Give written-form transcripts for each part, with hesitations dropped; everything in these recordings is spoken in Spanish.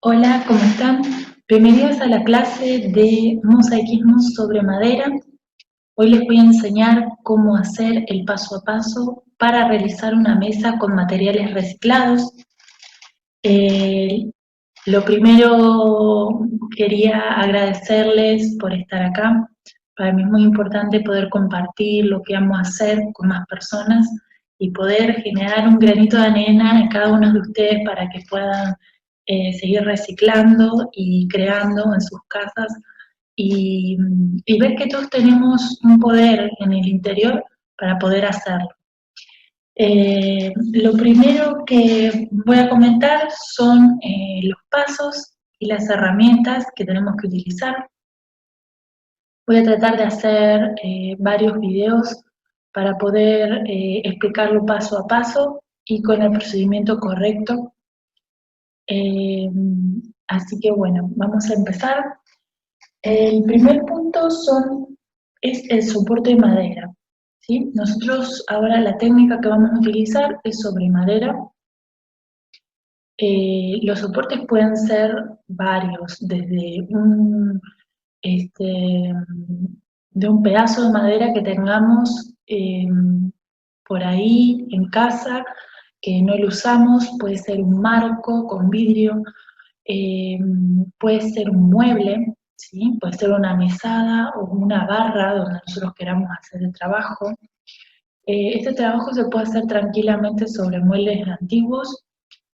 Hola, ¿cómo están? Bienvenidos a la clase de mosaicismo sobre madera. Hoy les voy a enseñar cómo hacer el paso a paso para realizar una mesa con materiales reciclados. Eh, lo primero, quería agradecerles por estar acá. Para mí es muy importante poder compartir lo que vamos a hacer con más personas y poder generar un granito de arena en cada uno de ustedes para que puedan seguir reciclando y creando en sus casas y ver que todos tenemos un poder en el interior para poder hacerlo. Lo primero que voy a comentar son los pasos y las herramientas que tenemos que utilizar. Voy a tratar de hacer varios videos para poder explicarlo paso a paso y con el procedimiento correcto. Así que bueno, vamos a empezar. El primer punto es el soporte de madera, ¿sí? Nosotros ahora la técnica que vamos a utilizar es sobre madera. Los soportes pueden ser varios, desde de un pedazo de madera que tengamos por ahí en casa, que no lo usamos, puede ser un marco con vidrio, eh, puede ser un mueble, ¿sí? Puede ser una mesada o una barra donde nosotros queramos hacer el trabajo. Este trabajo se puede hacer tranquilamente sobre muebles antiguos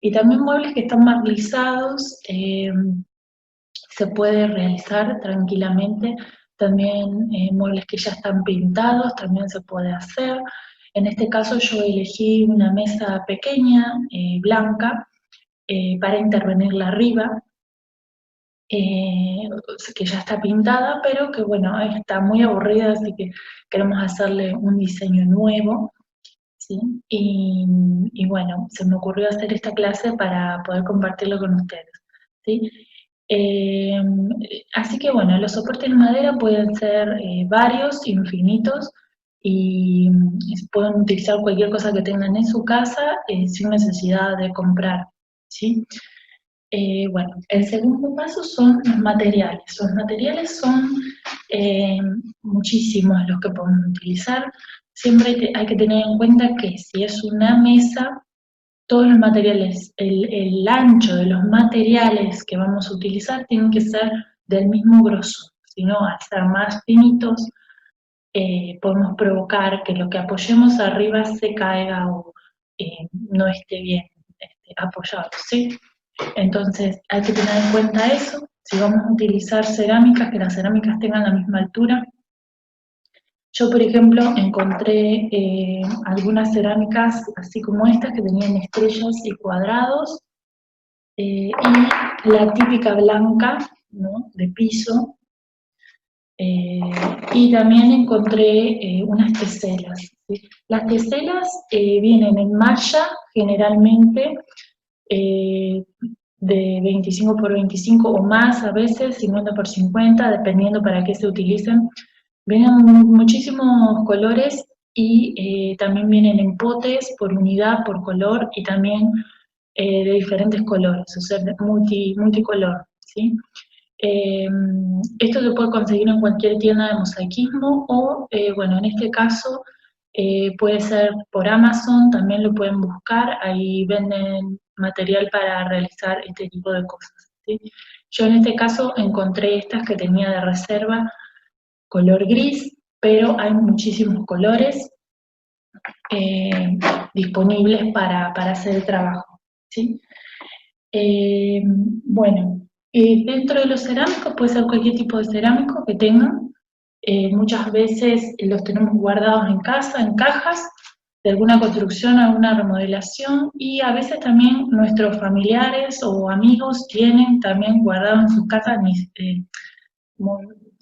y también muebles que están marlizados, se puede realizar tranquilamente. También muebles que ya están pintados también se puede hacer. En este caso yo elegí una mesa pequeña, blanca, para intervenirla arriba, que ya está pintada, pero que bueno, está muy aburrida, así que queremos hacerle un diseño nuevo, ¿sí? Y bueno, se me ocurrió hacer esta clase para poder compartirlo con ustedes, ¿sí? Eh, Así que bueno, los soportes de madera pueden ser varios, infinitos, y pueden utilizar cualquier cosa que tengan en su casa sin necesidad de comprar, ¿sí? Bueno, el segundo paso son los materiales. Los materiales son eh, muchísimos los que podemos utilizar. Siempre hay que tener en cuenta que si es una mesa, todos los materiales, el ancho de los materiales que vamos a utilizar tienen que ser del mismo grosor. Si no, al ser más finitos, podemos provocar que lo que apoyemos arriba se caiga o no esté bien apoyado, ¿sí? Entonces hay que tener en cuenta eso. Si vamos a utilizar cerámicas, que las cerámicas tengan la misma altura. Yo, por ejemplo, encontré algunas cerámicas así como estas que tenían estrellas y cuadrados, y la típica blanca, ¿no?, de piso, y también encontré unas teselas, ¿sí? Las teselas vienen en malla generalmente, eh, de 25 por 25 o más, a veces 50 por 50, dependiendo para qué se utilicen. Vienen muchísimos colores y también vienen en potes por unidad, por color, y también de diferentes colores, o sea, multicolor, ¿sí? Esto se puede conseguir en cualquier tienda de mosaicismo o, bueno, en este caso puede ser por Amazon, también lo pueden buscar, ahí venden material para realizar este tipo de cosas, ¿sí? Yo en este caso encontré estas que tenía de reserva, color gris, pero hay muchísimos colores eh, disponibles para hacer el trabajo, ¿sí? Bueno, dentro de los cerámicos puede ser cualquier tipo de cerámico que tengan. Muchas veces los tenemos guardados en casa, en cajas, de alguna construcción, alguna remodelación, y a veces también nuestros familiares o amigos tienen también guardados en sus casas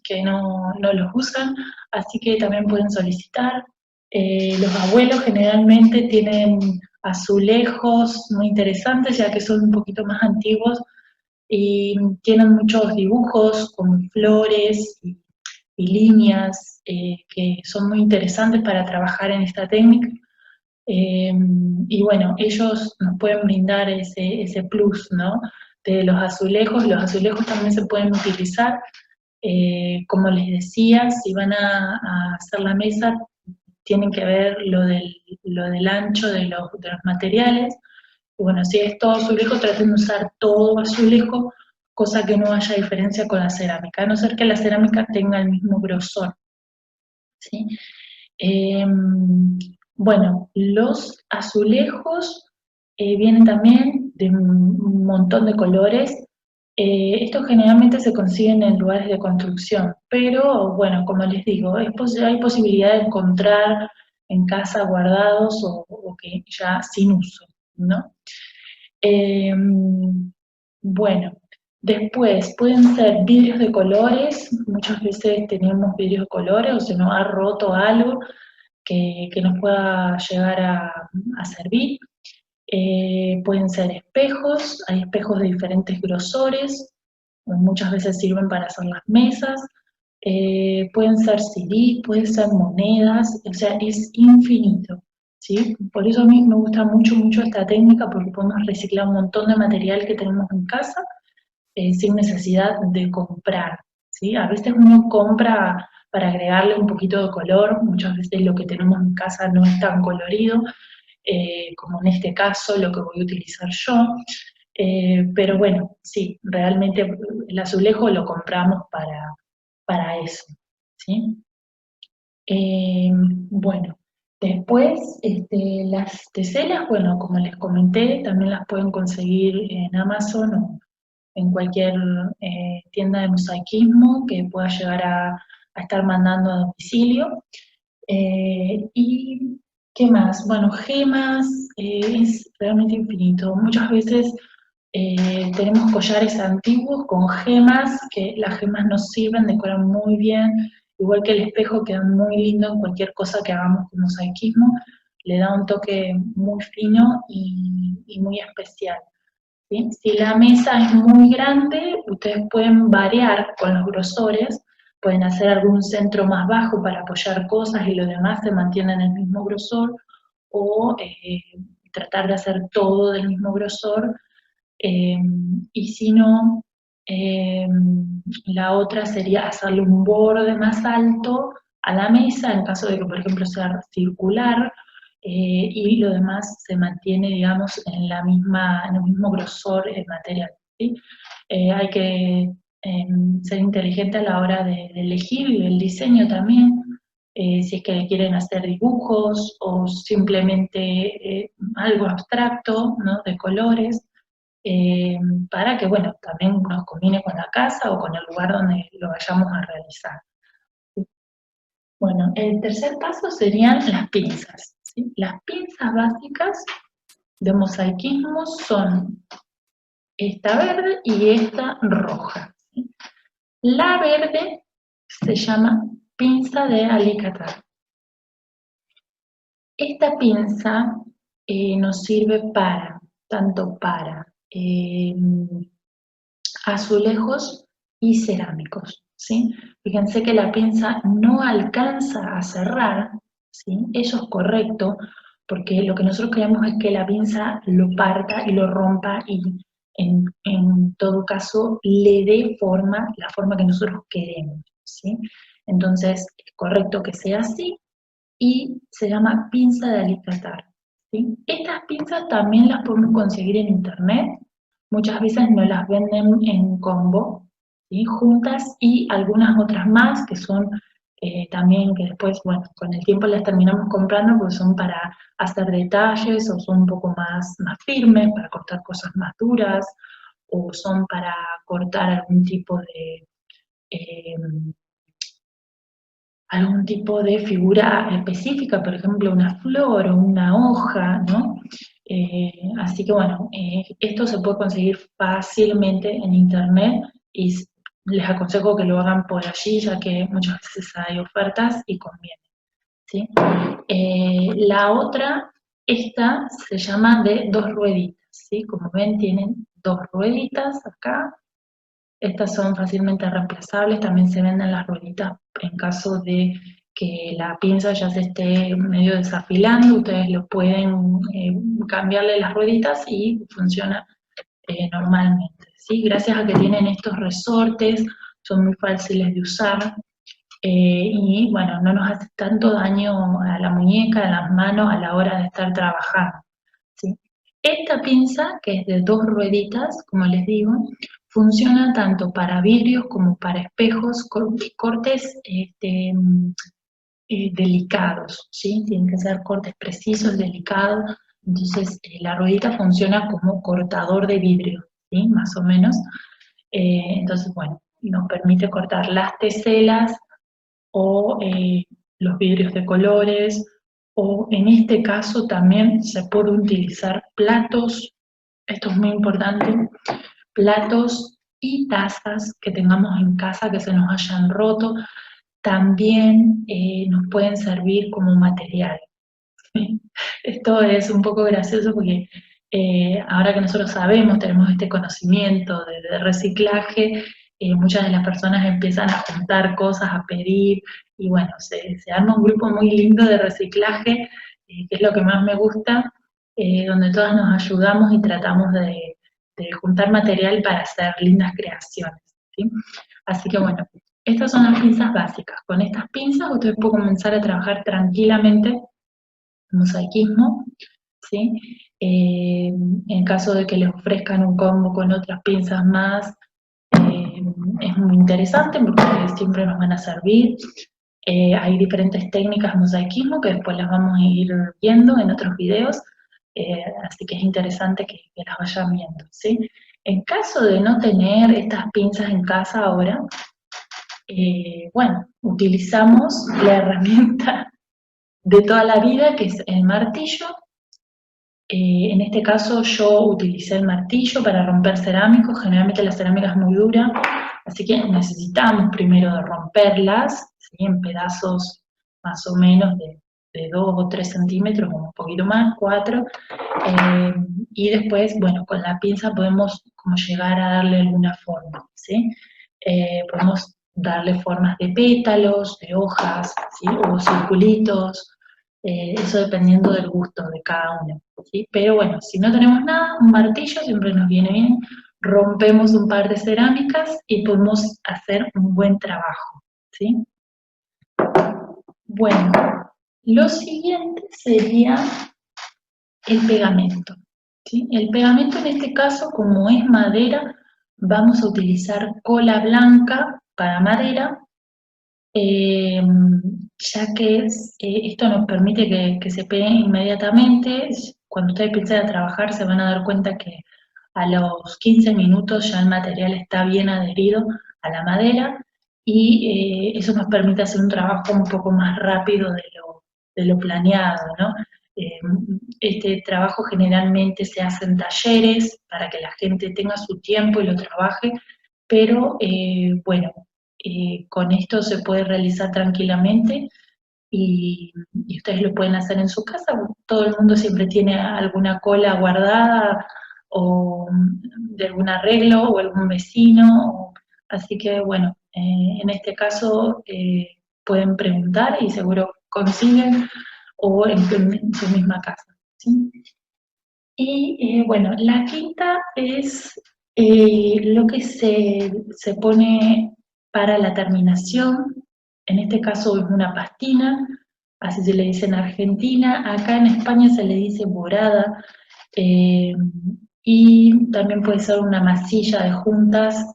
que no los usan, así que también pueden solicitar. Los abuelos generalmente tienen azulejos muy interesantes, ya que son un poquito más antiguos, y tienen muchos dibujos con flores y líneas que son muy interesantes para trabajar en esta técnica. Y bueno, ellos nos pueden brindar ese plus, ¿no? de los azulejos también se pueden utilizar, como les decía, si van a hacer la mesa, tienen que ver lo del ancho de los materiales. Y bueno, si es todo azulejo, traten de usar todo azulejo, cosa que no haya diferencia con la cerámica, a no ser que la cerámica tenga el mismo grosor, ¿sí? Bueno, los azulejos vienen también de un montón de colores. Estos generalmente se consiguen en lugares de construcción, pero bueno, como les digo, hay posibilidad de encontrar en casa guardados o que ya sin uso, ¿no? Bueno, después pueden ser vidrios de colores, muchas veces tenemos vidrios de colores o se nos ha roto algo que nos pueda llegar a servir. Pueden ser espejos, hay espejos de diferentes grosores, muchas veces sirven para hacer las mesas. Pueden ser CD, pueden ser monedas, o sea, es infinito, ¿sí? Por eso a mí me gusta mucho, mucho esta técnica, porque podemos reciclar un montón de material que tenemos en casa sin necesidad de comprar, ¿sí? A veces uno compra para agregarle un poquito de color, muchas veces lo que tenemos en casa no es tan colorido, como en este caso lo que voy a utilizar yo, pero bueno, sí, realmente el azulejo lo compramos para eso, ¿sí? Bueno, después las teselas, bueno, como les comenté, también las pueden conseguir en Amazon o en cualquier tienda de mosaicismo que pueda llegar a estar mandando a domicilio. ¿Y qué más? Bueno, gemas, es realmente infinito. Muchas veces tenemos collares antiguos con gemas, que las gemas nos sirven, decoran muy bien, igual que el espejo queda muy lindo en cualquier cosa que hagamos con mosaicismo, le da un toque muy fino y muy especial, ¿sí? Si la mesa es muy grande, ustedes pueden variar con los grosores, pueden hacer algún centro más bajo para apoyar cosas y lo demás se mantiene en el mismo grosor, o tratar de hacer todo del mismo grosor, eh, y si no, eh, la otra sería hacerle un borde más alto a la mesa, en caso de que, por ejemplo, sea circular, y lo demás se mantiene, digamos, en el mismo grosor el material, ¿sí? Hay que ser inteligente a la hora de elegir y del diseño también, si es que quieren hacer dibujos o simplemente algo abstracto, ¿no? De colores, eh, para que, bueno, también nos combine con la casa o con el lugar donde lo vayamos a realizar. Bueno, el tercer paso serían las pinzas, ¿sí? Las pinzas básicas de mosaicismo son esta verde y esta roja, ¿sí? La verde se llama pinza de alicatar. Esta pinza nos sirve tanto para azulejos y cerámicos, ¿sí? Fíjense que la pinza no alcanza a cerrar, ¿sí? Eso es correcto, porque lo que nosotros queremos es que la pinza lo parta y lo rompa y en todo caso le dé forma, la forma que nosotros queremos, ¿sí? Entonces es correcto que sea así y se llama pinza de alicatar, ¿sí? Estas pinzas también las podemos conseguir en internet, muchas veces nos las venden en combo, ¿sí? Juntas, y algunas otras más que son también, que después, bueno, con el tiempo las terminamos comprando porque son para hacer detalles o son un poco más firmes, para cortar cosas más duras, o son para cortar eh, algún tipo de figura específica, por ejemplo una flor o una hoja, ¿no? Así que bueno, esto se puede conseguir fácilmente en internet y les aconsejo que lo hagan por allí, ya que muchas veces hay ofertas y conviene, ¿sí? La otra, esta se llama de dos rueditas, ¿sí? Como ven, tienen dos rueditas acá. Estas son fácilmente reemplazables, también se venden las rueditas en caso de que la pinza ya se esté medio desafilando, ustedes lo pueden cambiarle las rueditas y funciona normalmente, ¿sí? Gracias a que tienen estos resortes, son muy fáciles de usar, y bueno, no nos hace tanto daño a la muñeca, a las manos a la hora de estar trabajando, ¿sí? Esta pinza, que es de 2 rueditas, como les digo, funciona tanto para vidrios como para espejos, cortes delicados, ¿sí? Tienen que ser cortes precisos, delicados. Entonces, la ruedita funciona como cortador de vidrio, ¿sí? Más o menos. Entonces, bueno, nos permite cortar las teselas o los vidrios de colores, o en este caso también se puede utilizar platos, esto es muy importante, platos y tazas que tengamos en casa que se nos hayan roto, también nos pueden servir como material. ¿Sí? Esto es un poco gracioso porque ahora que nosotros sabemos, tenemos este conocimiento de reciclaje, muchas de las personas empiezan a juntar cosas, a pedir, y bueno, se arma un grupo muy lindo de reciclaje, que es lo que más me gusta, donde todas nos ayudamos y tratamos de juntar material para hacer lindas creaciones, ¿sí? Así que bueno, estas son las pinzas básicas. Con estas pinzas ustedes pueden comenzar a trabajar tranquilamente mosaicismo, ¿sí? En caso de que les ofrezcan un combo con otras pinzas más, es muy interesante porque siempre nos van a servir. Hay diferentes técnicas de mosaicismo que después las vamos a ir viendo en otros videos, así que es interesante que las vayan viendo, ¿sí? En caso de no tener estas pinzas en casa ahora, bueno, utilizamos la herramienta de toda la vida, que es el martillo. En este caso yo utilicé el martillo para romper cerámicos, generalmente la cerámica es muy dura, así que necesitamos primero romperlas, ¿sí? En pedazos más o menos de 2 o 3 centímetros, o un poquito más, 4, y después, bueno, con la pinza podemos como llegar a darle alguna forma, ¿sí? Podemos darle formas de pétalos, de hojas, ¿sí? O circulitos, eso dependiendo del gusto de cada uno, ¿sí? Pero bueno, si no tenemos nada, un martillo siempre nos viene bien, rompemos un par de cerámicas y podemos hacer un buen trabajo, ¿sí? Bueno, lo siguiente sería el pegamento, ¿sí? El pegamento en este caso, como es madera, vamos a utilizar cola blanca para madera, ya que esto nos permite que se pegue inmediatamente. Cuando ustedes empiecen a trabajar se van a dar cuenta que a los 15 minutos ya el material está bien adherido a la madera, y eso nos permite hacer un trabajo un poco más rápido de lo planeado, ¿no? Eh, este trabajo generalmente se hace en talleres para que la gente tenga su tiempo y lo trabaje, pero bueno, con esto se puede realizar tranquilamente, y ustedes lo pueden hacer en su casa. Todo el mundo siempre tiene alguna cola guardada, o de algún arreglo, o algún vecino, así que bueno, en este caso pueden preguntar y seguro consiguen, o en su misma casa, ¿sí? Y bueno, la quinta es lo que se pone para la terminación. En este caso es una pastina, así se le dice en Argentina. Acá en España se le dice borada, eh, y también puede ser una masilla de juntas,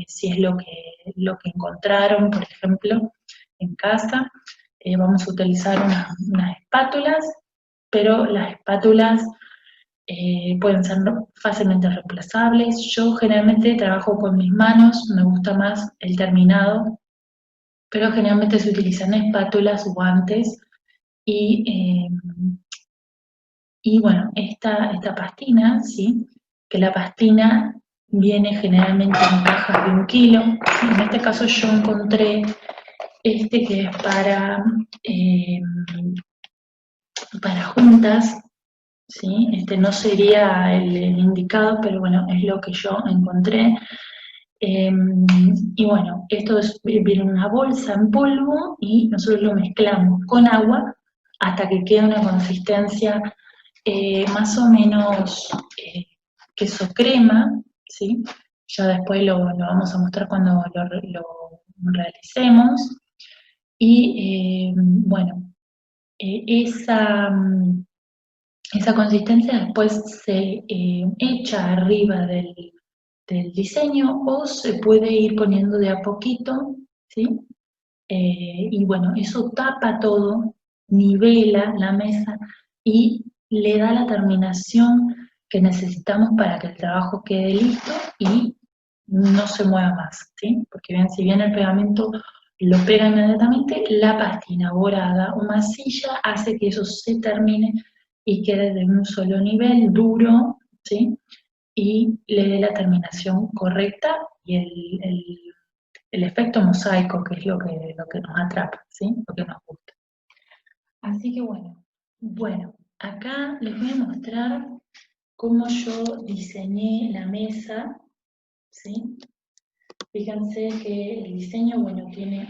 si es lo que encontraron, por ejemplo, en casa. Vamos a utilizar unas espátulas, pero las espátulas pueden ser fácilmente reemplazables. Yo generalmente trabajo con mis manos, me gusta más el terminado, pero generalmente se utilizan espátulas, guantes, y, y bueno, esta pastina, ¿sí? Que la pastina viene generalmente en cajas de 1 kilo. En este caso yo encontré este que es para juntas, ¿sí? Este no sería el indicado, pero bueno, es lo que yo encontré. Y bueno, viene en una bolsa en polvo y nosotros lo mezclamos con agua hasta que quede una consistencia más o menos queso crema, ¿sí? Ya después lo vamos a mostrar cuando lo realicemos. Y bueno, esa consistencia después se echa arriba del diseño o se puede ir poniendo de a poquito, ¿sí? Y bueno, eso tapa todo, nivela la mesa y le da la terminación que necesitamos para que el trabajo quede listo y no se mueva más, ¿sí? Porque bien, si bien el pegamento lo pega inmediatamente, la pastina borada o masilla hace que eso se termine y quede de un solo nivel, duro, ¿sí? Y le dé la terminación correcta y el efecto mosaico, que es lo que nos atrapa, ¿sí? Lo que nos gusta. Así que bueno, acá les voy a mostrar cómo yo diseñé la mesa, ¿sí? Fíjense que el diseño, bueno, tiene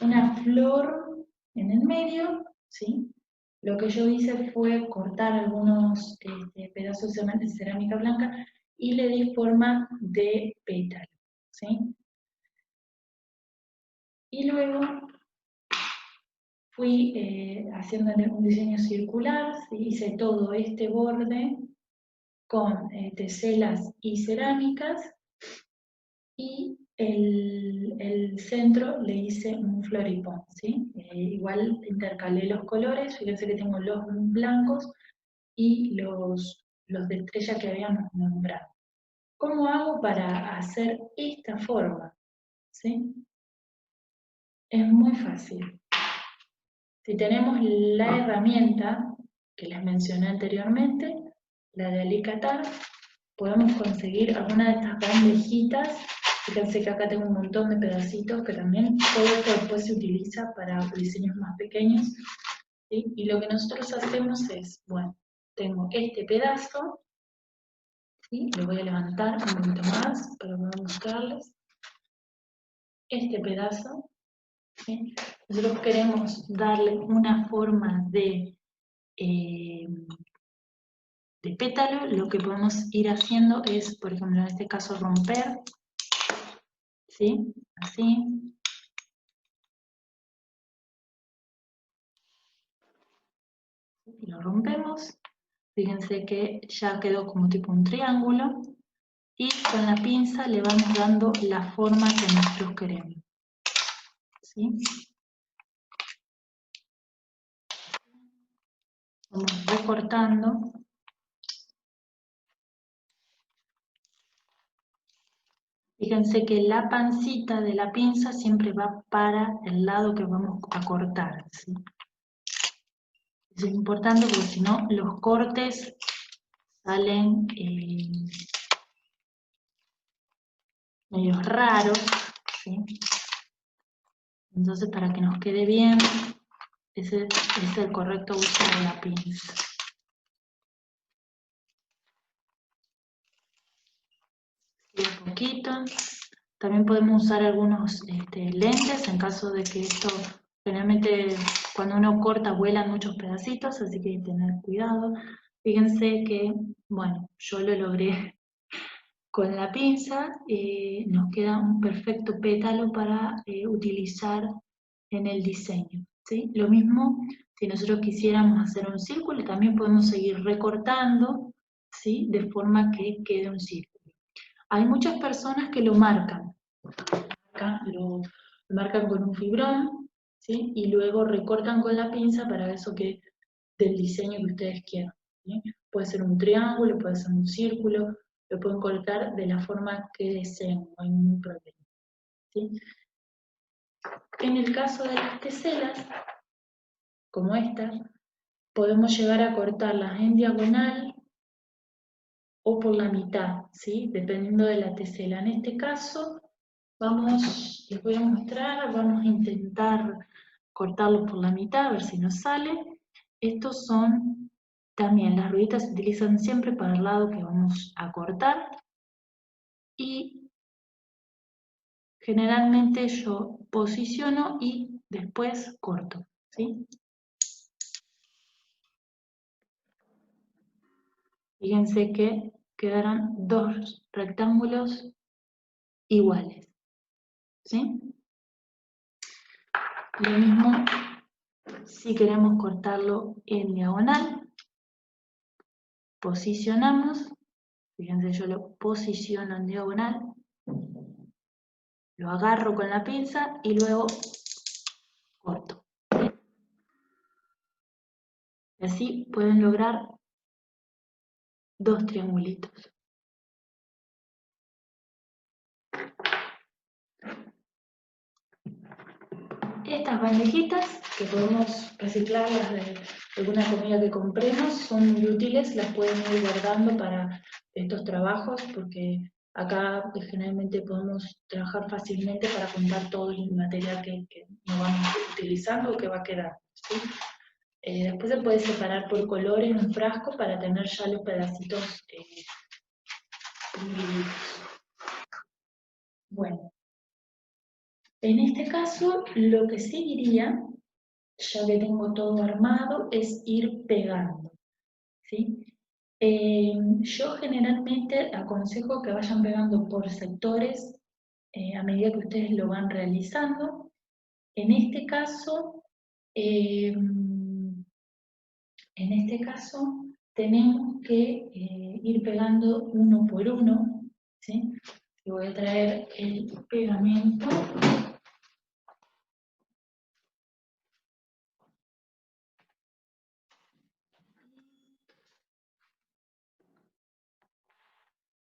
una flor en el medio, ¿sí? Lo que yo hice fue cortar algunos pedazos de cerámica blanca y le di forma de pétalo, ¿sí? Y luego fui haciendo un diseño circular, ¿sí? Hice todo este borde con teselas y cerámicas y el centro le hice un floripón, ¿sí? Igual intercalé los colores, fíjense que tengo los blancos y los de estrella que habíamos nombrado. ¿Cómo hago para hacer esta forma? ¿Sí? Es muy fácil. Si tenemos la herramienta que les mencioné anteriormente, la de alicatar, podemos conseguir alguna de estas bandejitas. Fíjense que acá tengo un montón de pedacitos que también todo esto después se utiliza para diseños más pequeños, ¿sí? Y lo que nosotros hacemos es, bueno, tengo este pedazo, ¿sí? Lo voy a levantar un poquito más para poder mostrarles. Este pedazo, ¿sí? Nosotros queremos darle una forma eh, de pétalo, lo que podemos ir haciendo es, por ejemplo, en este caso romper, ¿sí? Así. Lo rompemos. Fíjense que ya quedó como tipo un triángulo. Y con la pinza le vamos dando la forma que nosotros queremos, ¿sí? Vamos recortando. Fíjense que la pancita de la pinza siempre va para el lado que vamos a cortar, ¿sí? Eso es importante porque si no los cortes salen medio raros, ¿sí? Entonces para que nos quede bien, ese es el correcto uso de la pinza. Y un poquito. También podemos usar algunos lentes en caso de que esto, generalmente cuando uno corta vuelan muchos pedacitos, así que hay que tener cuidado. Fíjense que, bueno, yo lo logré con la pinza, nos queda un perfecto pétalo para utilizar en el diseño, ¿sí? Lo mismo, si nosotros quisiéramos hacer un círculo, también podemos seguir recortando, ¿sí? De forma que quede un círculo. Hay muchas personas que lo marcan, acá lo marcan con un fibrón, ¿sí? Y luego recortan con la pinza para eso que del diseño que ustedes quieran, ¿sí? Puede ser un triángulo, puede ser un círculo, lo pueden cortar de la forma que deseen, no hay ningún problema, ¿sí? En el caso de las teselas, como esta, podemos llegar a cortarlas en diagonal o por la mitad, ¿sí? Dependiendo de la tesela. En este caso, les voy a mostrar, vamos a intentar cortarlo por la mitad, a ver si nos sale. Estos son, también las rueditas se utilizan siempre para el lado que vamos a cortar. Y generalmente yo posiciono y después corto, ¿sí? Fíjense que quedaron dos rectángulos iguales, ¿sí? Lo mismo si queremos cortarlo en diagonal, posicionamos, fíjense, yo lo posiciono en diagonal, lo agarro con la pinza y luego corto. Y así pueden lograr dos triangulitos. Estas bandejitas, que podemos reciclarlas de alguna comida que compremos, son muy útiles, las pueden ir guardando para estos trabajos, porque acá generalmente podemos trabajar fácilmente para juntar todo el material que no vamos utilizando o que va a quedar, ¿sí? Después se puede separar por color en un frasco para tener ya los pedacitos divididos. Bueno, en este caso lo que seguiría, ya que tengo todo armado, es ir pegando, ¿sí? Yo generalmente aconsejo que vayan pegando por sectores a medida que ustedes lo van realizando. En este caso, eh, tenemos que ir pegando uno por uno, ¿sí? Y voy a traer el pegamento.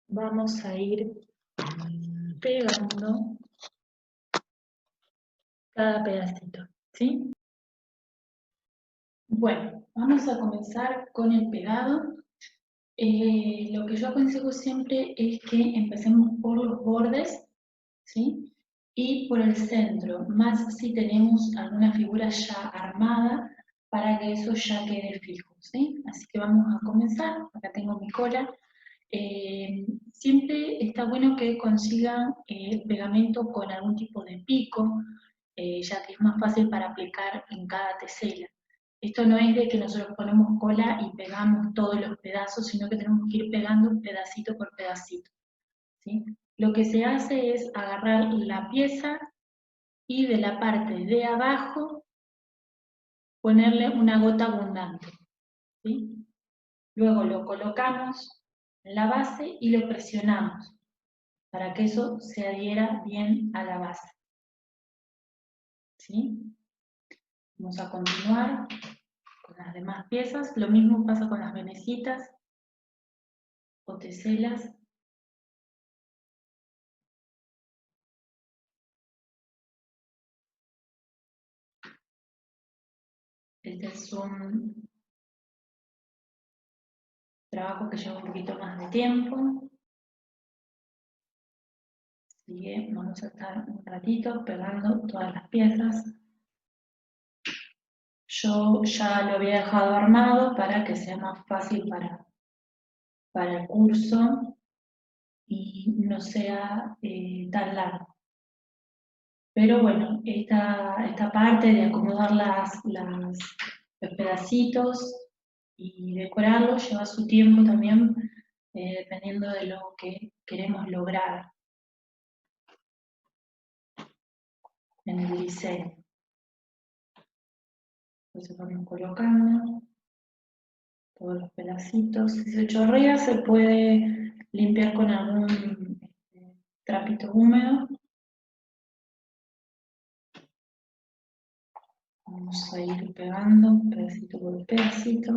Vamos a ir pegando cada pedacito, ¿sí? Bueno, vamos a comenzar con el pegado. Lo que yo aconsejo siempre es que empecemos por los bordes, ¿sí? Y por el centro, más si tenemos alguna figura ya armada para que eso ya quede fijo, ¿sí? Así que vamos a comenzar. Acá tengo mi cola. Siempre está bueno que consigan el pegamento con algún tipo de pico, ya que es más fácil para aplicar en cada tesela. Esto no es de que nosotros ponemos cola y pegamos todos los pedazos, sino que tenemos que ir pegando pedacito por pedacito, ¿sí? Lo que se hace es agarrar la pieza y de la parte de abajo ponerle una gota abundante, ¿sí? Luego lo colocamos en la base y lo presionamos para que eso se adhiera bien a la base, ¿sí? Vamos a continuar con las demás piezas. Lo mismo pasa con las venecitas o teselas. Este es un trabajo que lleva un poquito más de tiempo. Así que vamos a estar un ratito pegando todas las piezas. Yo ya lo había dejado armado para que sea más fácil para el curso y no sea tan largo. Pero bueno, esta parte de acomodar los pedacitos y decorarlos lleva su tiempo también, dependiendo de lo que queremos lograr en el diseño. Entonces vamos colocando todos los pedacitos. Si se chorrea, se puede limpiar con algún trapito húmedo. Vamos a ir pegando pedacito por pedacito.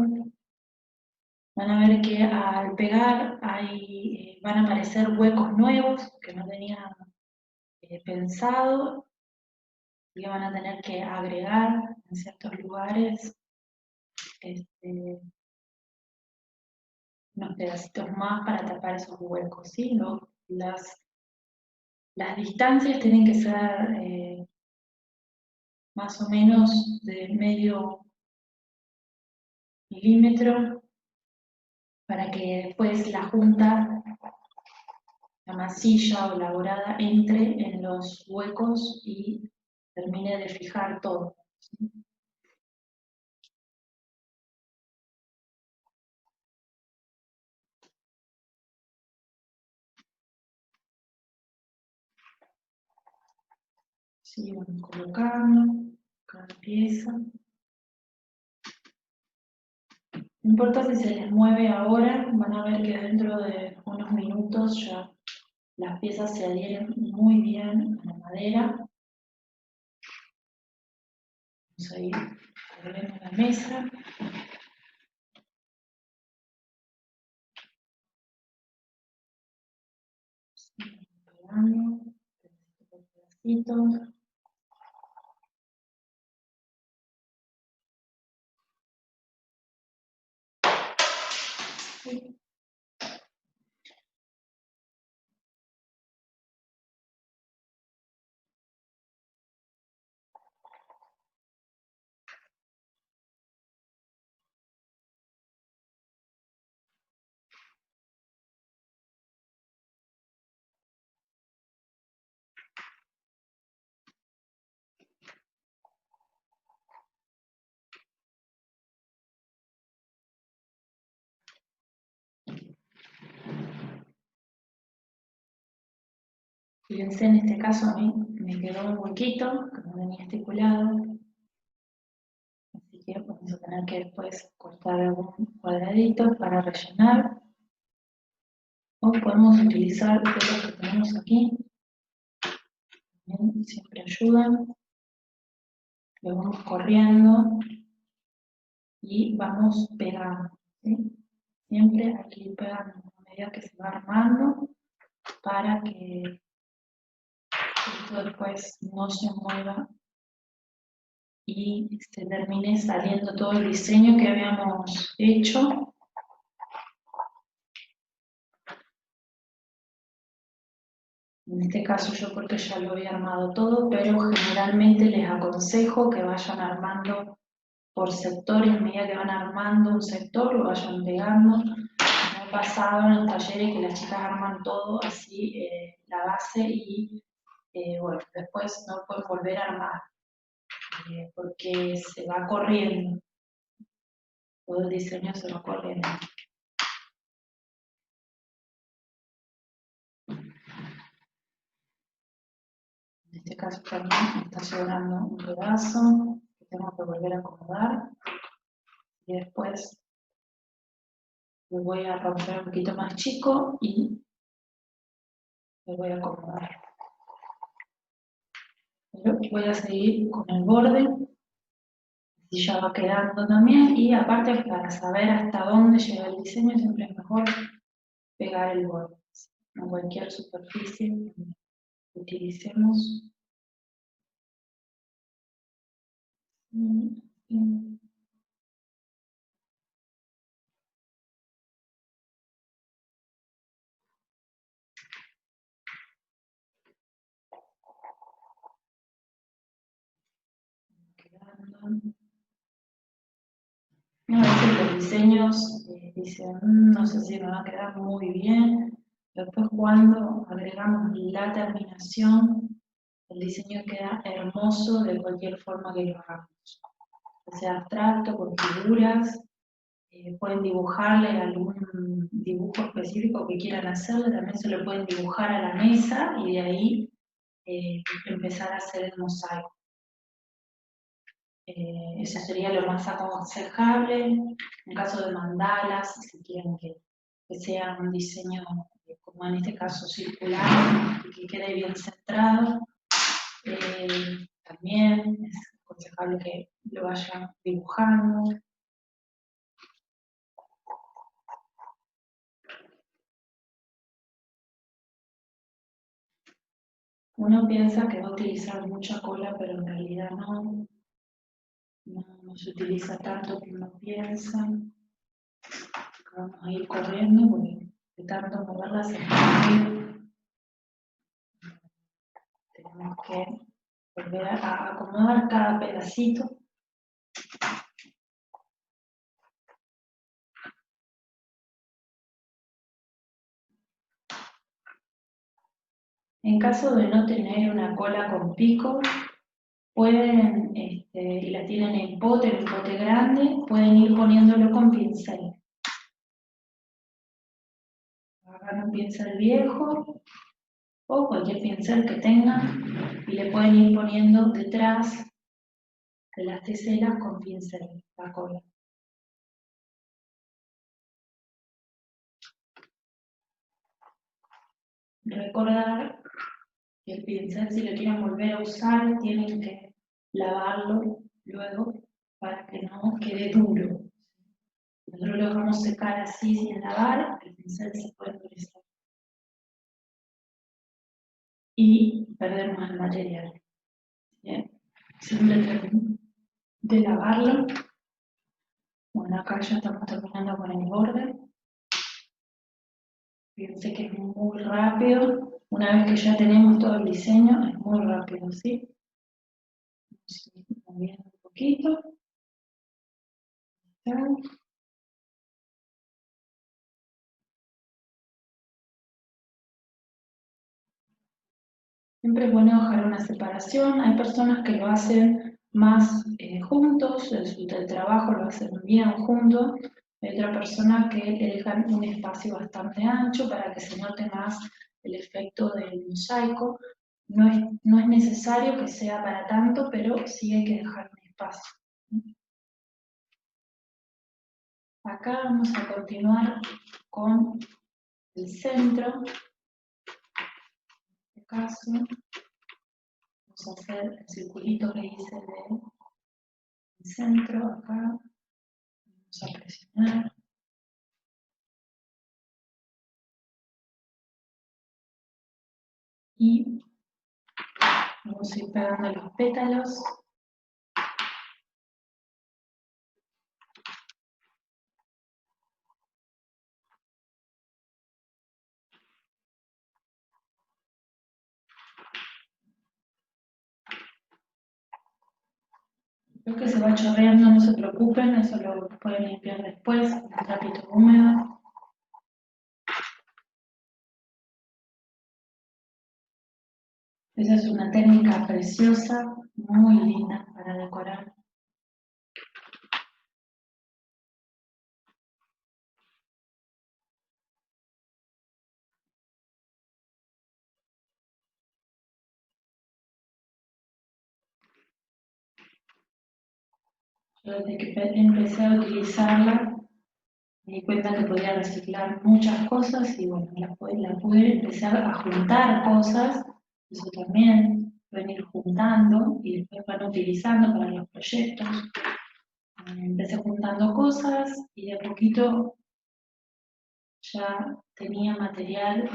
Van a ver que al pegar van a aparecer huecos nuevos que no tenían pensado y que van a tener que agregar en ciertos lugares unos pedacitos más para tapar esos huecos, ¿sí? Las distancias tienen que ser más o menos de medio milímetro para que después la junta, la masilla o la borada entre en los huecos y termine de fijar todo, ¿sí? Sí, vamos colocando cada pieza. No importa si se les mueve ahora, van a ver que dentro de unos minutos ya las piezas se adhieren muy bien a la madera. Vamos a ir corriendo la mesa. Pegando, pedacito por pedacito. Fíjense, en este caso a mí me quedó un huequito, que no venía estipulado, así que vamos a tener que después cortar algún cuadradito para rellenar, o podemos utilizar los que tenemos aquí, también siempre ayudan, lo vamos corriendo y vamos pegando, ¿sí? Siempre hay que ir pegando a medida que se va armando para que esto después no se mueva y se termine saliendo todo el diseño que habíamos hecho. En este caso yo porque ya lo había armado todo, pero generalmente les aconsejo que vayan armando por sectores, a medida que van armando un sector, lo vayan pegando. Me ha pasado en los talleres que las chicas arman todo así, la base, y bueno, después no pueden volver a armar, porque se va corriendo, todo el diseño se va corriendo. En este caso también me está sobrando un pedazo que tengo que volver a acomodar, y después lo voy a romper un poquito más chico y lo voy a acomodar. Pero voy a seguir con el borde, así ya va quedando también, y aparte para saber hasta dónde llega el diseño siempre es mejor pegar el borde. En cualquier superficie que utilicemos. Quedando. A veces los diseños dicen, no sé si me va a quedar muy bien. Después cuando agregamos la terminación, el diseño queda hermoso de cualquier forma que lo hagamos. O sea abstracto, con figuras, pueden dibujarle algún dibujo específico que quieran hacerle, también se lo pueden dibujar a la mesa y de ahí empezar a hacer el mosaico. Eso sería lo más aconsejable. En caso de mandalas, si quieren que sea un diseño, como en este caso circular, y que quede bien centrado, también es aconsejable que lo vayan dibujando. Uno piensa que va a utilizar mucha cola, pero en realidad no se utiliza tanto como uno piensa. Vamos a ir corriendo porque de tanto moverla se mueve. Tenemos que volver a acomodar cada pedacito. En caso de no tener una cola con pico, pueden, y la tienen en un pote grande, pueden ir poniéndolo con pincel. Agarran un pincel viejo, o cualquier pincel que tengan y le pueden ir poniendo detrás de las teselas con pincel, la cola. Recordar que el pincel, si lo quieren volver a usar, tienen que lavarlo luego para que no quede duro. Nosotros lo vamos a secar así sin lavar, el pincel se puede endurecer y perdemos el material. Bien, siempre traten de lavarlo. Bueno, acá ya estamos terminando con el borde. Fíjense que es muy rápido. Una vez que ya tenemos todo el diseño, es muy rápido, ¿sí? Vamos a ir moviendo un poquito. Siempre es bueno dejar una separación. Hay personas que lo hacen más juntos, el trabajo lo hacen bien juntos. Hay otra persona que le dejan un espacio bastante ancho para que se note más el efecto del mosaico. No es necesario que sea para tanto, pero sí hay que dejar un espacio. Acá vamos a continuar con el centro. En este caso, vamos a hacer el circulito que hice del centro acá. Vamos a presionar. Y vamos a ir pegando los pétalos. Lo que se va chorreando, no se preocupen, eso lo pueden limpiar después, con un trapito húmedo. Esa es una técnica preciosa, muy linda para decorar. Yo desde que empecé a utilizarla, me di cuenta que podía reciclar muchas cosas y bueno, la pude empezar a juntar cosas, eso también, pueden ir juntando y después van utilizando para los proyectos. Empecé juntando cosas y de a poquito ya tenía material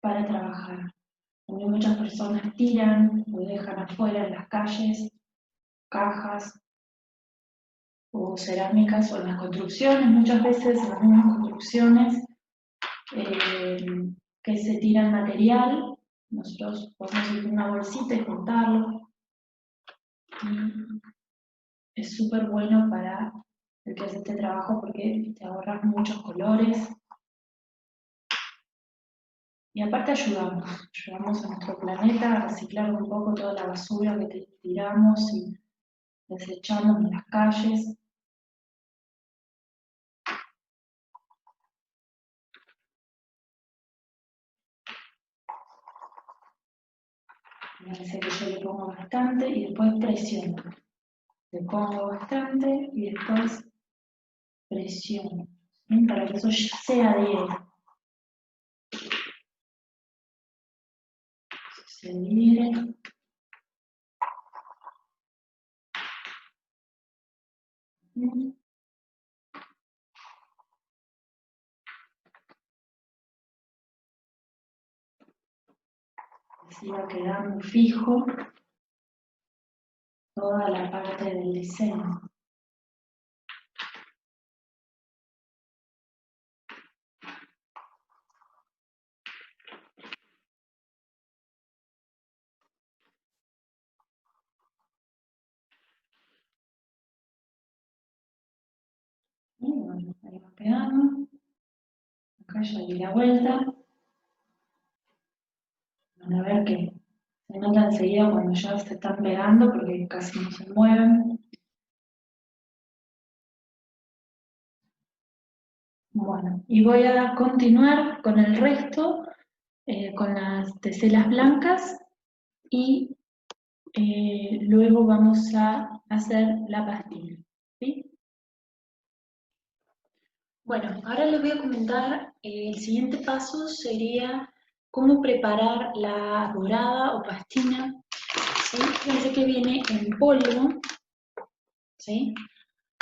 para trabajar. También muchas personas tiran o dejan afuera en las calles cajas o cerámicas o en las construcciones, muchas veces en las mismas construcciones que se tira el material, nosotros podemos ir con una bolsita y juntarlo. Y es súper bueno para el que hace este trabajo porque te ahorras muchos colores. Y aparte ayudamos a nuestro planeta a reciclar un poco toda la basura que tiramos y desechamos en las calles. Fíjense que yo le pongo bastante y después presiono. Le pongo bastante y después presiono. ¿Sí? Para que eso ya se adhiera. Se adhiere. Así va quedando fijo toda la parte del diseño. Y bueno, ahí va pegando. Acá ya di la vuelta. Van a ver que se nota enseguida cuando ya se están pegando porque casi no se mueven. Bueno, y voy a continuar con el resto, con las teselas blancas y luego vamos a hacer la pastilla, ¿sí? Bueno, ahora les voy a comentar, el siguiente paso sería cómo preparar la dorada o pastina, ¿sí? Fíjense que viene en polvo, ¿sí?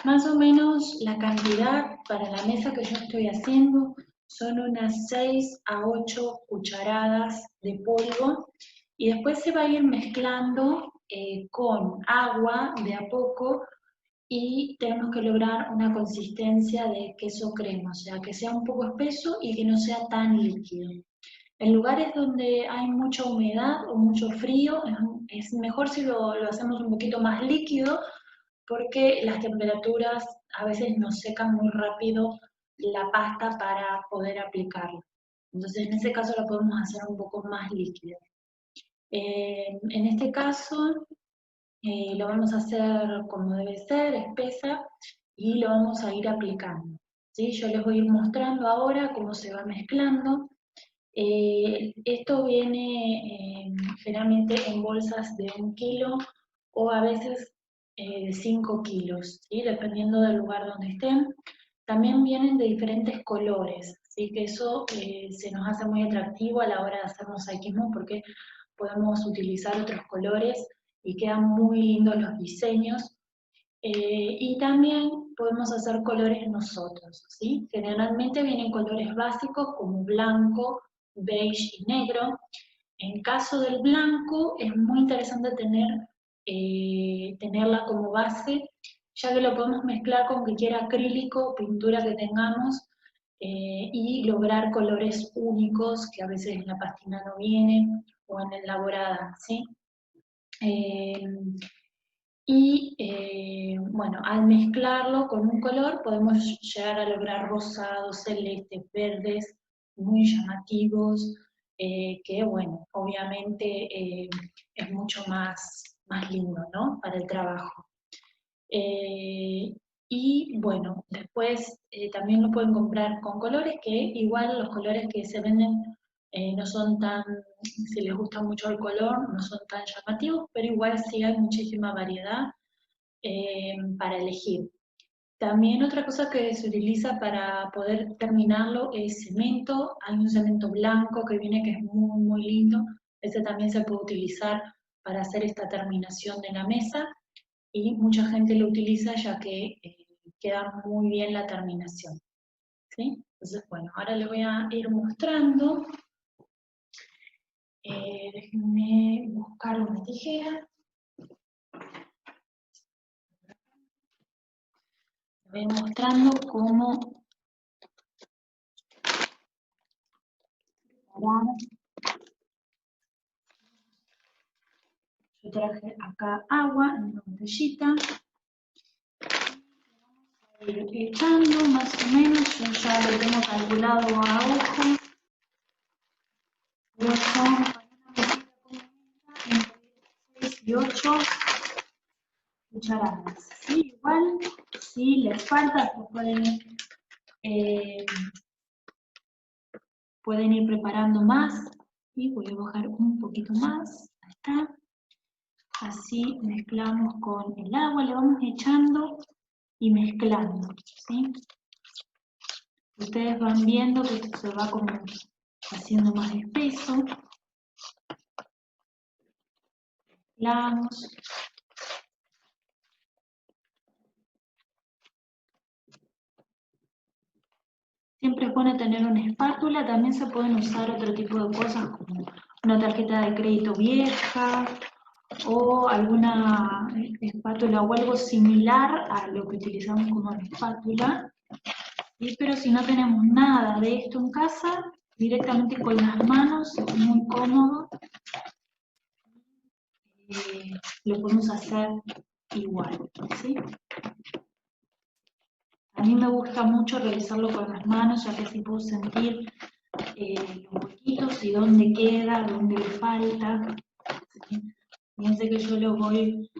Más o menos la cantidad para la mesa que yo estoy haciendo son unas 6 a 8 cucharadas de polvo y después se va a ir mezclando con agua de a poco y tenemos que lograr una consistencia de queso crema, o sea, que sea un poco espeso y que no sea tan líquido. En lugares donde hay mucha humedad o mucho frío, es mejor si lo hacemos un poquito más líquido porque las temperaturas a veces nos secan muy rápido la pasta para poder aplicarla. Entonces, en ese caso la podemos hacer un poco más líquida. En este caso, lo vamos a hacer como debe ser, espesa, y lo vamos a ir aplicando. ¿Sí? Yo les voy a ir mostrando ahora cómo se va mezclando. Esto viene generalmente en bolsas de 1 kilo o a veces de 5 kilos, ¿sí? Dependiendo del lugar donde estén. También vienen de diferentes colores, ¿sí? Que eso se nos hace muy atractivo a la hora de hacer mosaicismo porque podemos utilizar otros colores y quedan muy lindos los diseños. Y también podemos hacer colores nosotros, ¿sí? Generalmente vienen colores básicos como blanco, beige y negro. En caso del blanco es muy interesante tenerla como base, ya que lo podemos mezclar con cualquier acrílico, pintura que tengamos, y lograr colores únicos que a veces en la pastina no vienen o en el elaborada, ¿sí? Eh, bueno, al mezclarlo con un color podemos llegar a lograr rosados, celestes, verdes, muy llamativos, que bueno, obviamente es mucho más lindo, ¿no? Para el trabajo. Eh, y bueno, después también lo pueden comprar con colores, que igual los colores que se venden no son tan, si les gusta mucho el color, no son tan llamativos, pero igual sí hay muchísima variedad para elegir. También otra cosa que se utiliza para poder terminarlo es cemento. Hay un cemento blanco que viene que es muy lindo. Ese también se puede utilizar para hacer esta terminación de la mesa y mucha gente lo utiliza ya que queda muy bien la terminación. ¿Sí? Entonces, bueno, ahora les voy a ir mostrando. Déjenme buscar una tijera. Les voy mostrando cómo preparar. Yo traje acá agua en una botellita. Ir echando más o menos, yo ya lo tengo calculado a ojo. Pero son para una mesita entre 6 y 8 cucharadas. ¿Sí? Igual, si les falta, pues pueden ir preparando más. Y voy a bajar un poquito más. Ahí está. Así mezclamos con el agua, le vamos echando y mezclando, ¿sí? Ustedes van viendo que esto se va como haciendo más espeso. Mezclamos. Siempre es bueno tener una espátula, también se pueden usar otro tipo de cosas como una tarjeta de crédito vieja o alguna espátula o algo similar a lo que utilizamos como espátula. Pero si no tenemos nada de esto en casa, directamente con las manos es muy cómodo. Lo podemos hacer igual, ¿sí? A mí me gusta mucho realizarlo con las manos, ya que así puedo sentir los huequitos y dónde queda, dónde le falta. ¿Sí? Fíjense que yo lo voy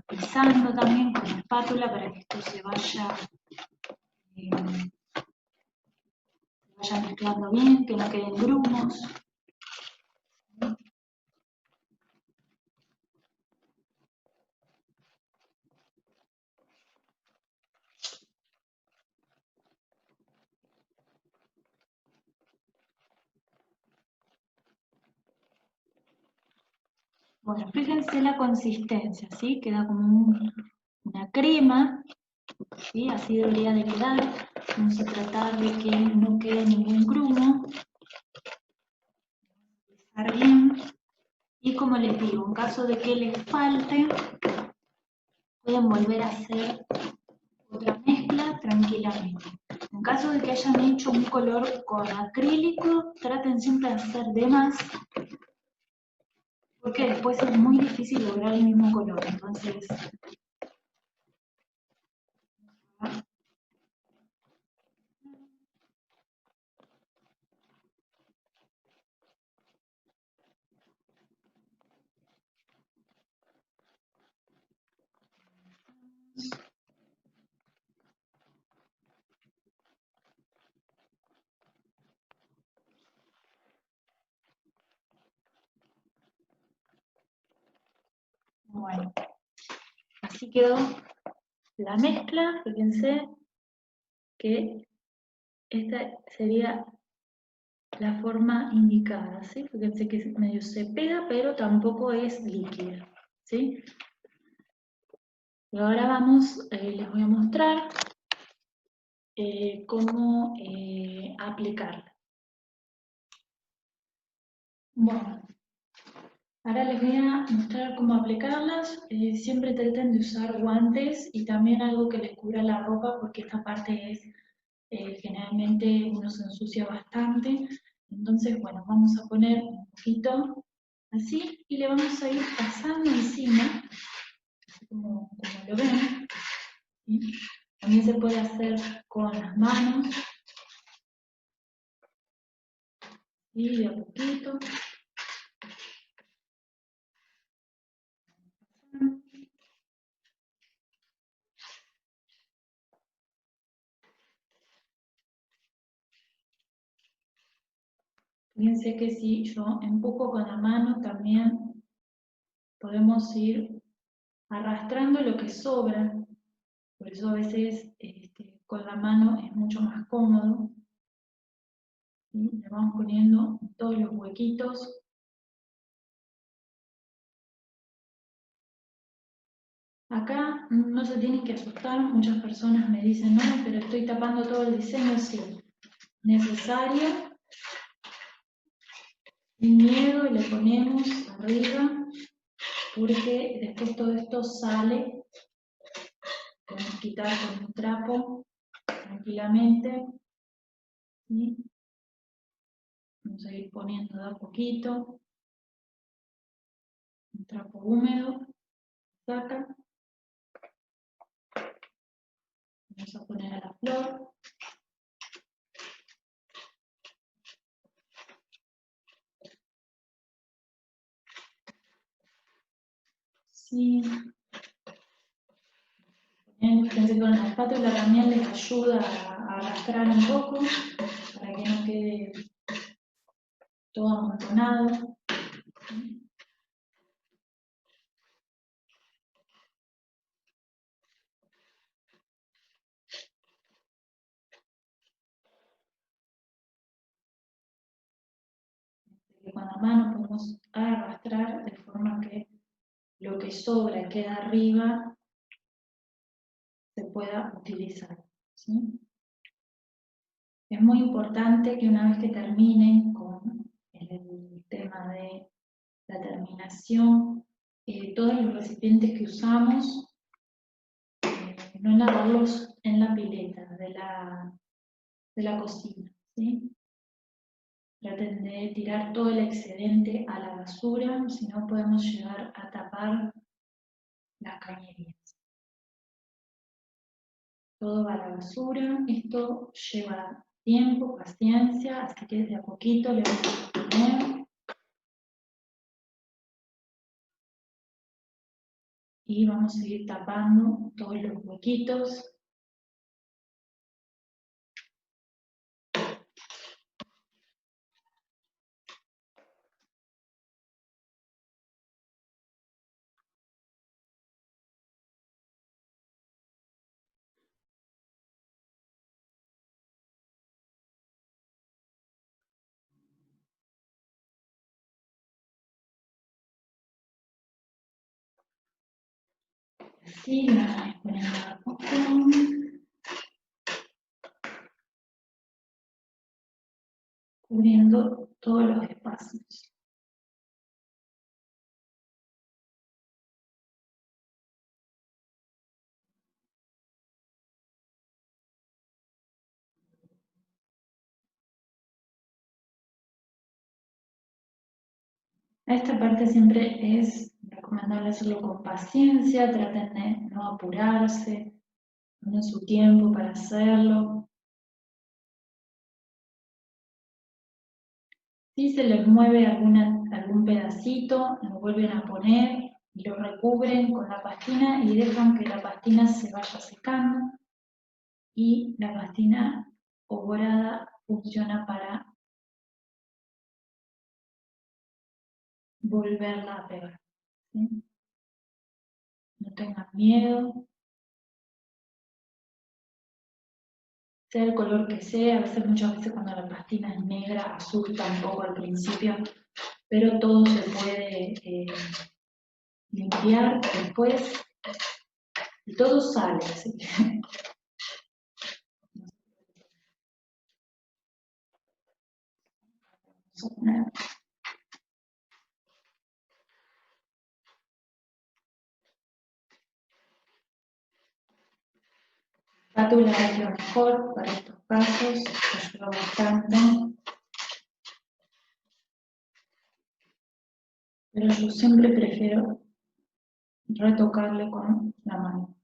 pisando también con la espátula para que esto se vaya vaya mezclando bien, que no queden grumos. Bueno, fíjense la consistencia, ¿sí? Queda como una crema, ¿sí? Así debería de quedar. Vamos a tratar de que no quede ningún grumo. Estar bien. Y como les digo, en caso de que les falte, pueden volver a hacer otra mezcla tranquilamente. En caso de que hayan hecho un color con acrílico, traten siempre de hacer de más, porque después es muy difícil lograr el mismo color. Entonces, bueno, así quedó la mezcla. Fíjense que esta sería la forma indicada, ¿sí? Fíjense que medio se pega, pero tampoco es líquida, ¿sí? Y ahora vamos, les voy a mostrar cómo aplicarla. Bueno, ahora les voy a mostrar cómo aplicarlas. Siempre traten de usar guantes y también algo que les cubra la ropa, porque esta parte es, generalmente uno se ensucia bastante. Entonces, bueno, vamos a poner un poquito así y le vamos a ir pasando encima, así como lo ven. ¿Sí? También se puede hacer con las manos, y de a poquito. Fíjense que si yo empujo con la mano, también podemos ir arrastrando lo que sobra. Por eso a veces con la mano es mucho más cómodo. ¿Sí? Le vamos poniendo todos los huequitos. Acá no se tienen que asustar. Muchas personas me dicen, no, pero estoy tapando todo el diseño. Sí, necesario. Sin miedo, y le ponemos arriba, porque después todo esto sale. Podemos quitar con un trapo tranquilamente. ¿Sí? Vamos a ir poniendo de a poquito. Un trapo húmedo. Saca. Vamos a poner a la flor. Sí. Fíjense que con la espátula también les ayuda a arrastrar un poco para que no quede todo amontonado. Que con la mano podemos arrastrar de forma que lo que sobra queda arriba se pueda utilizar. ¿Sí? Es muy importante que una vez que terminen con el tema de la terminación, todos los recipientes que usamos, no lavarlos en la pileta de la cocina. ¿Sí? Traten de tirar todo el excedente a la basura, si no podemos llegar a tapar las cañerías. Todo va a la basura. Esto lleva tiempo, paciencia, así que de a poquito le vamos a poner. Y vamos a ir tapando todos los huequitos. Sí, la vamos poniendo a poco, cubriendo todos los espacios. Esta parte siempre es recomendable hacerlo con paciencia, traten de no apurarse, tomen su tiempo para hacerlo. Si se les mueve algún pedacito, lo vuelven a poner y lo recubren con la pastina y dejan que la pastina se vaya secando. Y la pastina ovorada funciona para volverla a pegar. ¿Sí? No tengan miedo, sea el color que sea, muchas veces cuando la pastina es negra asusta un poco al principio, pero todo se puede limpiar después y todo sale. ¿Sí? Espátula es lo mejor para estos casos, ayuda bastante, pero yo siempre prefiero retocarle con la mano.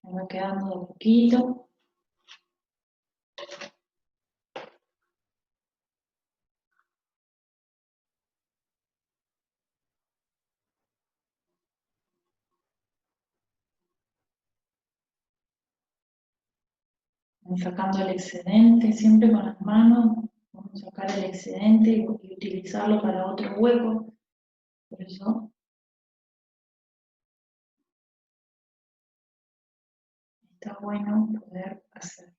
Me va quedando de poquito. Sacando el excedente, siempre con las manos, vamos a sacar el excedente y utilizarlo para otro hueco. Por eso está bueno poder hacer.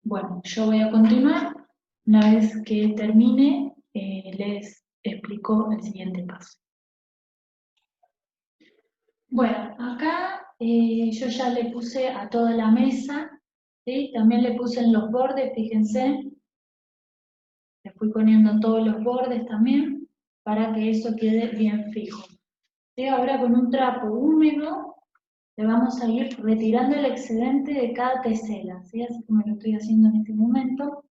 Bueno, yo voy a continuar. Una vez que termine, les explico el siguiente paso. Bueno, acá yo ya le puse a toda la mesa, ¿sí? También le puse en los bordes, fíjense, le fui poniendo en todos los bordes también, para que eso quede bien fijo. ¿Sí? Ahora con un trapo húmedo le vamos a ir retirando el excedente de cada tesela, ¿sí? Así como lo estoy haciendo en este momento.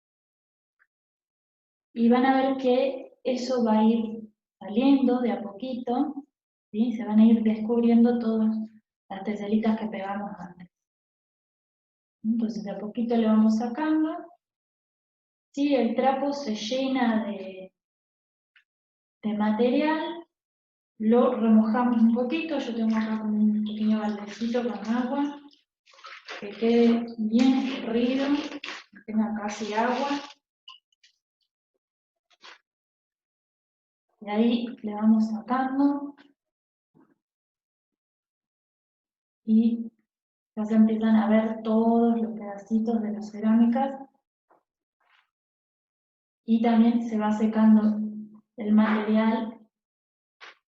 Y van a ver que eso va a ir saliendo de a poquito, ¿sí? Se van a ir descubriendo todas las teselitas que pegamos antes. Entonces de a poquito le vamos sacando. Si el trapo se llena de material, lo remojamos un poquito. Yo tengo acá un pequeño baldecito con agua, que quede bien escurrido, que tenga casi agua. Y ahí le vamos sacando y ya se empiezan a ver todos los pedacitos de las cerámicas y también se va secando el material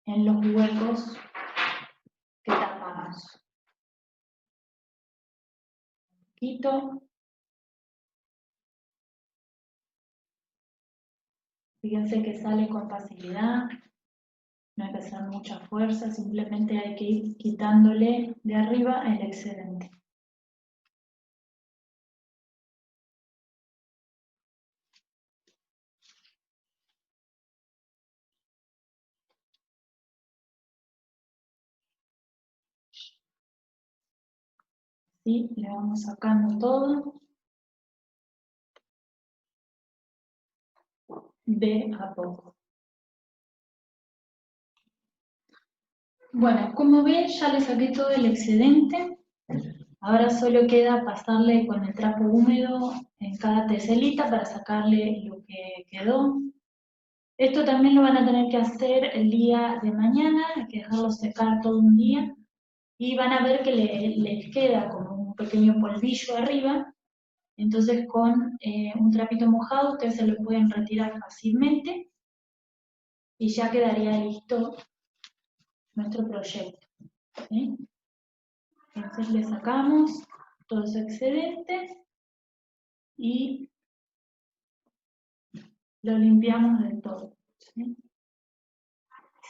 en los huecos que tapamos. poquito. Fíjense que sale con facilidad, no hay que hacer mucha fuerza, simplemente hay que ir quitándole de arriba el excedente. ¿Sí? Le vamos sacando todo de a poco. Bueno, como ven, ya le saqué todo el excedente. Ahora solo queda pasarle con el trapo húmedo en cada teselita para sacarle lo que quedó. Esto también lo van a tener que hacer el día de mañana, hay que dejarlo secar todo un día. Y van a ver que les queda como un pequeño polvillo arriba. Entonces con un trapito mojado ustedes se lo pueden retirar fácilmente y ya quedaría listo nuestro proyecto. ¿Sí? Entonces le sacamos todo ese excedente y lo limpiamos del todo. ¿Sí?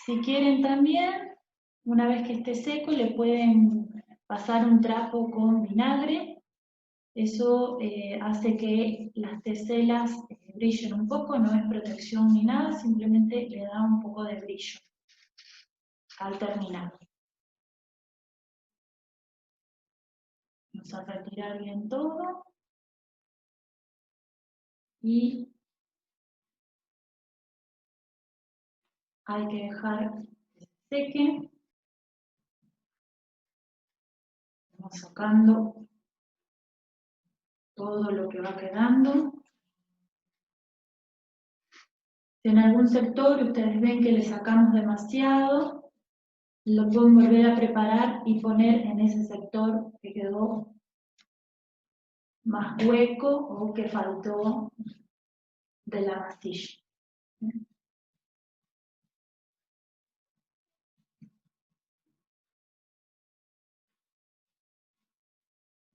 Si quieren también, una vez que esté seco, le pueden pasar un trapo con vinagre. Eso hace que las teselas brillen un poco, no es protección ni nada, simplemente le da un poco de brillo al terminar. Vamos a retirar bien todo y hay que dejar que se seque. Vamos sacando todo lo que va quedando. Si en algún sector ustedes ven que le sacamos demasiado, lo pueden volver a preparar y poner en ese sector que quedó más hueco o que faltó de la mastilla.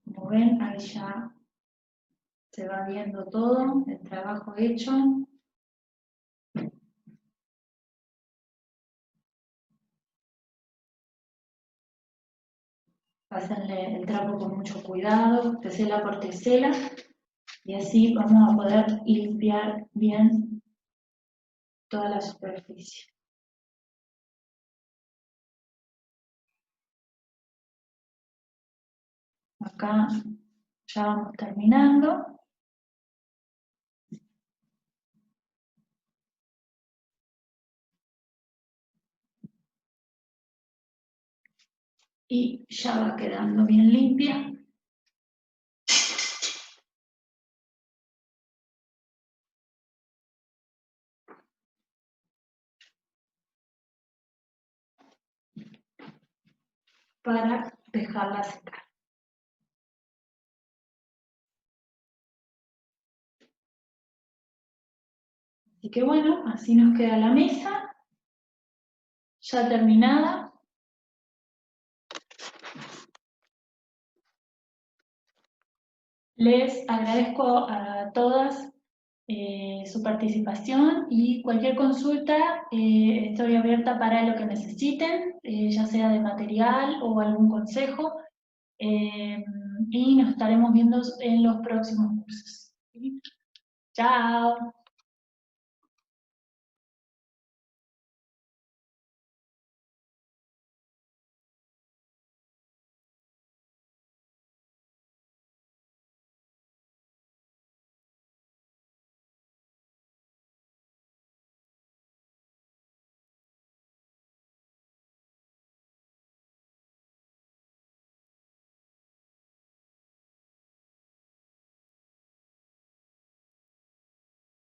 Como ven, ahí ya se va viendo todo el trabajo hecho. Pásenle el trapo con mucho cuidado, tesela por tesela, y así vamos a poder limpiar bien toda la superficie. Acá ya vamos terminando. Y ya va quedando bien limpia. Para dejarla secar. Así que bueno, así nos queda la mesa, ya terminada. Les agradezco a todas su participación y cualquier consulta, estoy abierta para lo que necesiten, ya sea de material o algún consejo, y nos estaremos viendo en los próximos cursos. ¿Sí? Chao.